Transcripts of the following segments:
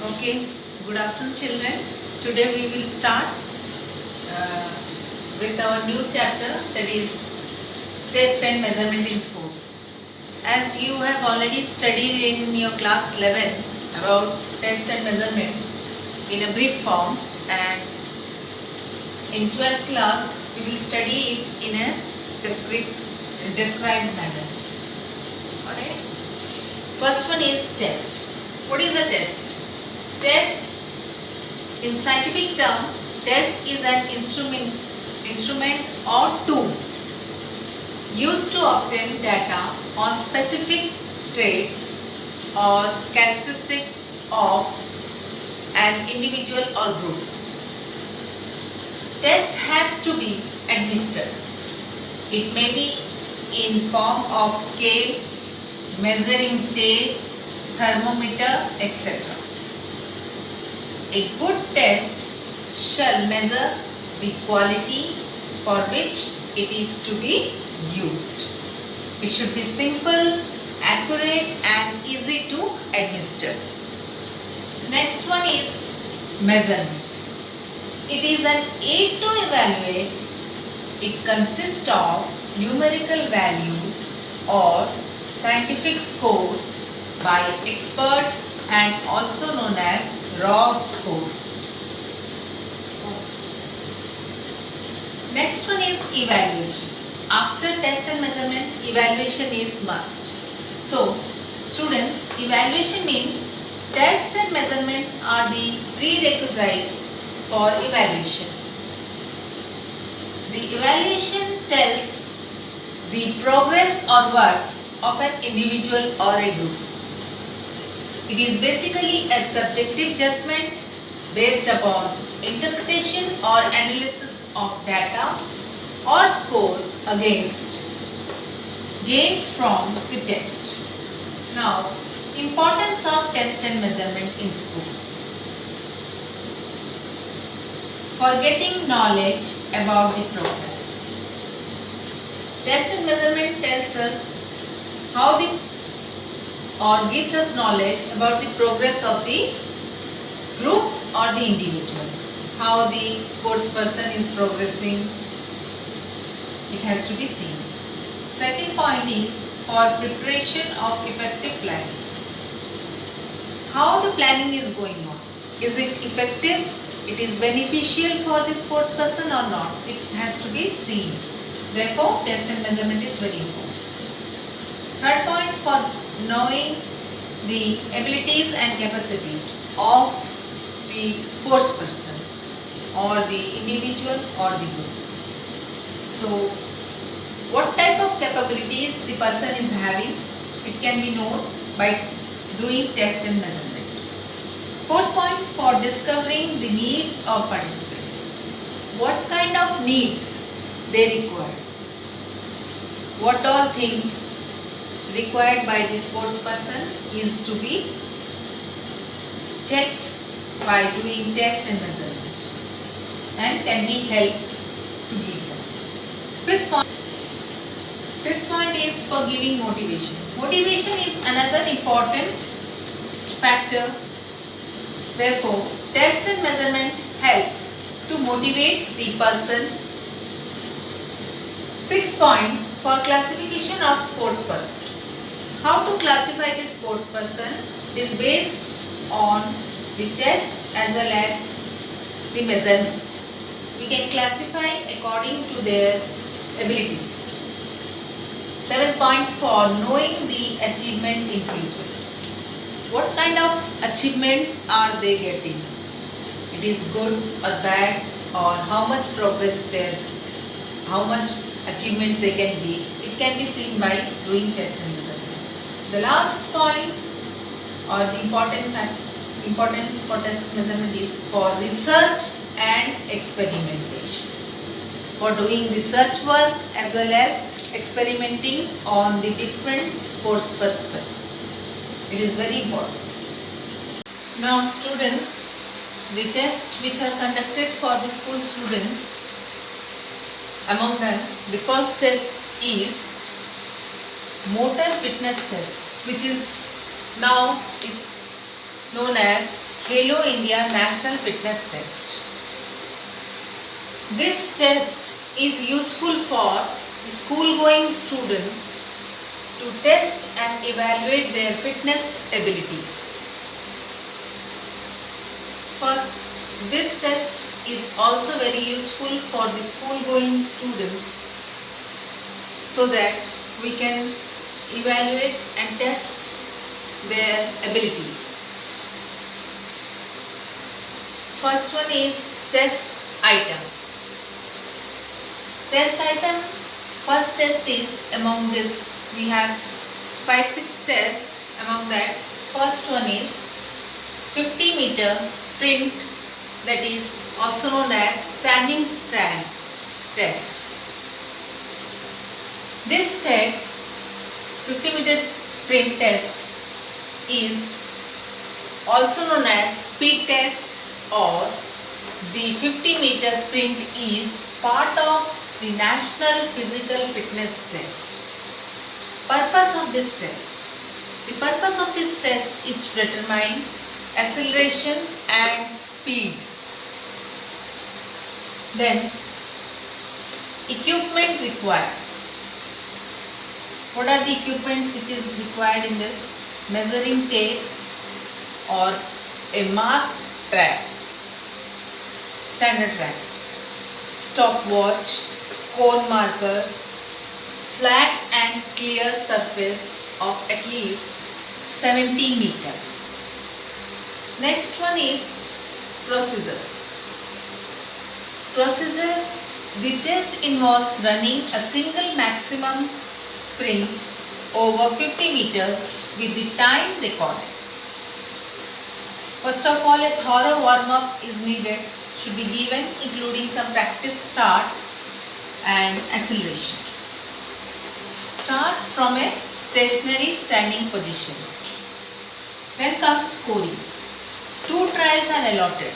Okay, good afternoon children. Today we will start uh, with our new chapter, that is test and measurement in sports. As you have already studied in your class 11 about test and measurement in a brief form, and in 12th class we will study it in a described manner. Alright. First one is test. What is a test? Test, in scientific term, test is an instrument or tool used to obtain data on specific traits or characteristic of an individual or group. Test has to be administered. It may be in form of scale, measuring tape, thermometer, etc. A good test shall measure the quality for which it is to be used. It should be simple, accurate and easy to administer. Next one is measurement. It is an aid to evaluate. It consists of numerical values or scientific scores by expert and also known as raw score. Next one is evaluation. After test and measurement, evaluation is must. So, students, evaluation means test and measurement are the prerequisites for evaluation. The evaluation tells the progress or worth of an individual or a group. It is basically a subjective judgment based upon interpretation or analysis of data or score against gained from the test. Now, importance of test and measurement in sports. For getting knowledge about the progress. Test and measurement tells us how the or gives us knowledge about the progress of the group or the individual. How the sports person is progressing, it has to be seen. Second point is for preparation of effective planning. How the planning is going on. Is it effective? It is beneficial for the sports person or not? It has to be seen. Therefore, test and measurement is very important. Third point, for knowing the abilities and capacities of the sports person or the individual or the group. So, what type of capabilities the person is having, it can be known by doing test and measurement. Fourth point, for discovering the needs of participants. What kind of needs they require? What all things required by the sports person is to be checked by doing test and measurement and can be helped to give them. Fifth point is for giving motivation. Motivation is another important factor. Therefore, test and measurement helps to motivate the person. Sixth point, for classification of sports person. How to classify the sports person is based on the test as well as the measurement. We can classify according to their abilities. Seventh point, for knowing the achievement in future. What kind of achievements are they getting? It is good or bad, or how much progress there, how much achievement they can give. It can be seen by doing test and measurement. The last point or the importance for test measurement is for research and experimentation. For doing research work as well as experimenting on the different sports person. It is very important. Now students, the tests which are conducted for the school students, among them the first test is motor fitness test, which is now known as Halo India National Fitness Test. This test is useful for school-going students to test and evaluate their fitness abilities. First, this test is also very useful for the school-going students so that we can evaluate and test their abilities. First one is test item. Test item, first test is among this, we have 5-6 tests. Among that, first one is 50-meter sprint, that is also known as standing stand test. This test, 50-meter sprint test, is also known as speed test, or the 50-meter sprint is part of the National Physical Fitness Test. Purpose of this test. The purpose of this test is to determine acceleration and speed. Then, equipment required. What are the equipments which is required in this? Measuring tape or a mark track, standard track, stopwatch, cone markers, flat and clear surface of at least 70 meters. Next one is procedure. Procedure, the test involves running a single maximum sprint over 50 meters with the time recorded. First of all, a thorough warm-up is needed, should be given, including some practice start and accelerations. Start from a stationary standing position. Then comes scoring. 2 trials are allotted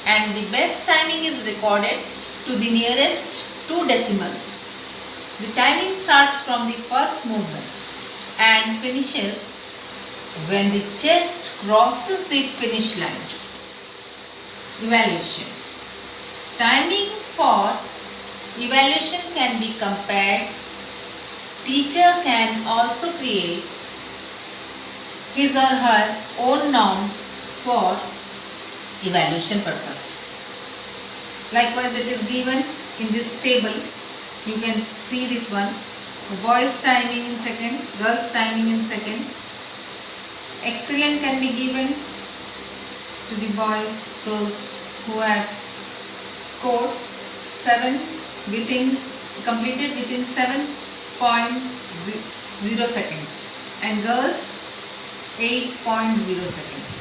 and the best timing is recorded to the nearest 2 decimals. The timing starts from the first movement and finishes when the chest crosses the finish line. Evaluation. Timing for evaluation can be compared. Teacher can also create his or her own norms for evaluation purpose. Likewise, it is given in this table. You can see this one. Boys timing in seconds, girls timing in seconds. Excellent can be given to the boys, those who have scored 7 completed within 7.0 seconds, and girls 8.0 seconds,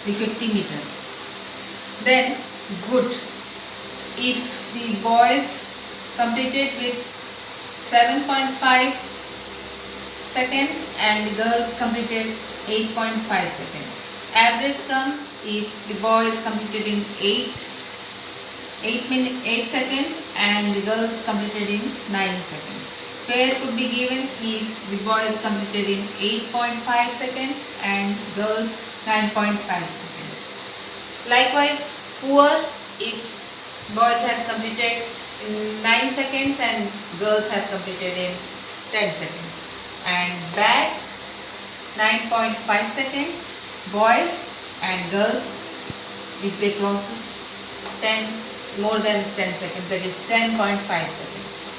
the 50 meters. Then good, if the boys completed with 7.5 seconds and the girls completed 8.5 seconds. Average comes if the boys completed in 8 seconds and the girls completed in 9 seconds. Fair could be given if the boys completed in 8.5 seconds and girls 9.5 seconds. Likewise, poor if boys has completed in 9 seconds and girls have completed in 10 seconds. And bad, 9.5 seconds boys and girls if they crosses more than 10 seconds, that is 10.5 seconds.